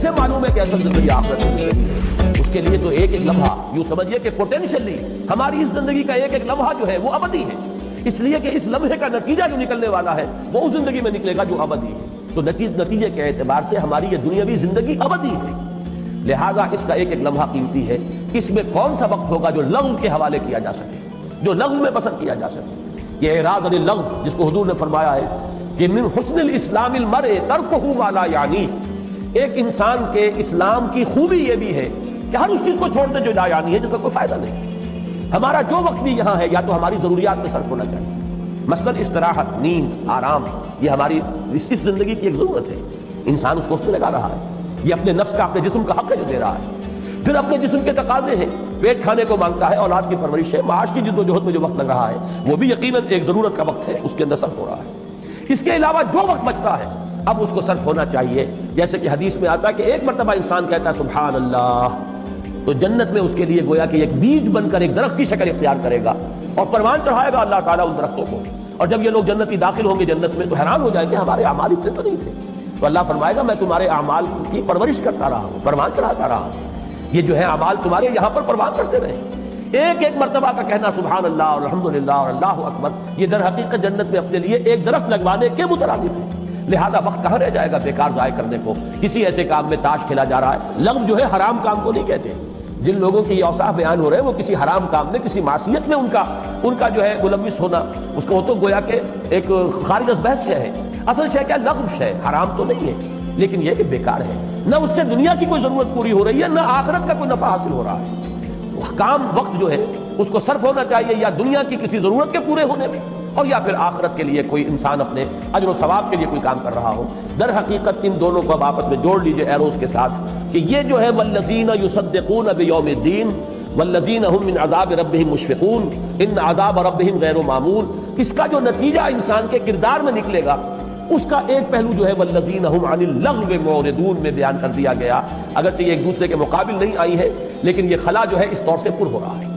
کسے معلوم ہے کہ اصل زندگی آخرت کی زندگی ہے؟ اس کے لیے تو ایک ایک لمحہ یوں سمجھیے کہ پوٹینشلی ہماری اس زندگی کا ایک ایک لمحہ جو ہے وہ ابدی ہے، اس لیے کہ اس لمحے کا نتیجہ جو نکلنے والا ہے وہ اس زندگی میں نکلے گا جو ابدی ہے۔ تو نتیجے کے اعتبار سے ہماری یہ دنیاوی زندگی ابدی ہے، لہذا اس کا ایک ایک لمحہ قیمتی ہے۔ اس میں کون سا وقت ہوگا جو لغو کے حوالے کیا جا سکے، جو لغو میں بسر کیا جا سکے؟ یہ اعراض عن اللغو، جس کو حضور نے فرمایا ہے کہ من حسن الاسلام المرء ترکہ ما لا یعنی، ایک انسان کے اسلام کی خوبی یہ بھی ہے کہ ہر اس چیز کو چھوڑ دے جو لا یعنی ہے، جس کا کوئی فائدہ نہیں۔ ہمارا جو وقت بھی یہاں ہے یا تو ہماری ضروریات میں صرف ہونا چاہیے، مثلاً استراحت، نیند، آرام، یہ ہماری اس زندگی کی ایک ضرورت ہے، انسان اس کو اس میں لگا رہا ہے، یہ اپنے نفس کا، اپنے جسم کا حق ہے جو دے رہا ہے۔ پھر اپنے جسم کے تقاضے ہیں، پیٹ کھانے کو مانگتا ہے، اولاد کی پرورش ہے، معاش کی جد و جہد میں جو وقت لگ رہا ہے وہ بھی یقیناً ایک ضرورت کا وقت ہے، اس کے اندر صرف ہو رہا ہے۔ اس کے علاوہ جو وقت بچتا ہے اب اس کو صرف ہونا چاہیے، جیسے کہ حدیث میں آتا ہے کہ ایک مرتبہ انسان کہتا ہے سبحان اللہ، تو جنت میں اس کے لیے گویا کہ ایک بیج بن کر ایک درخت کی شکل اختیار کرے گا اور پروان چڑھائے گا اللہ تعالیٰ ان درختوں کو۔ اور جب یہ لوگ جنتی داخل ہوں گے جنت میں تو حیران ہو جائیں گے ہمارے اعمال اتنے تو نہیں تھے، تو اللہ فرمائے گا میں تمہارے اعمال کی پرورش کرتا رہا ہوں، پروان چڑھاتا رہا ہوں، یہ جو ہے اعمال تمہارے یہاں پر پروان چڑھتے رہے۔ ایک ایک مرتبہ کا کہنا سبحان اللہ اور الحمدللہ اور اللہ اکبر، یہ در حقیقت جنت میں اپنے لیے ایک درخت لگوانے کے مترادف ہے۔ لہذا وقت کہاں رہ جائے گا بیکار ضائع کرنے کو، کسی ایسے کام میں تاش کھیلا جا رہا ہے۔ لغو جو ہے حرام کام کو نہیں کہتے، جن لوگوں کی یہ اوصاف بیان ہو رہے ہیں وہ کسی حرام کام میں، کسی معصیت میں ان کا جو ہے ملوث ہونا، اس کو تو گویا کہ ایک خارج از بحث شے ہے۔ اصل شے کیا؟ لغو شے، حرام تو نہیں ہے لیکن یہ کہ بیکار ہے، نہ اس سے دنیا کی کوئی ضرورت پوری ہو رہی ہے نہ آخرت کا کوئی نفع حاصل ہو رہا ہے۔ کام وقت جو ہے اس کو صرف ہونا چاہیے یا دنیا کی کسی ضرورت کے پورے ہونے میں، اور یا پھر آخرت کے لیے کوئی انسان اپنے اجر و ثواب کے لیے کوئی کام کر رہا ہو۔ در حقیقت ان دونوں کو اب آپس میں جوڑ لیجئے ایروز کے ساتھ کہ یہ جو ہے والذین یصدقون بیوم الدین والذین هم من عذاب ربهم مشفقون ان عذاب ربهم غیر معمول، اس کا جو نتیجہ انسان کے کردار میں نکلے گا اس کا ایک پہلو جو ہے والذین هم عن اللغو معرضون میں بیان کر دیا گیا، اگرچہ یہ ایک دوسرے کے مقابل نہیں آئی ہے لیکن یہ خلا جو ہے اس طور سے پر ہو رہا ہے۔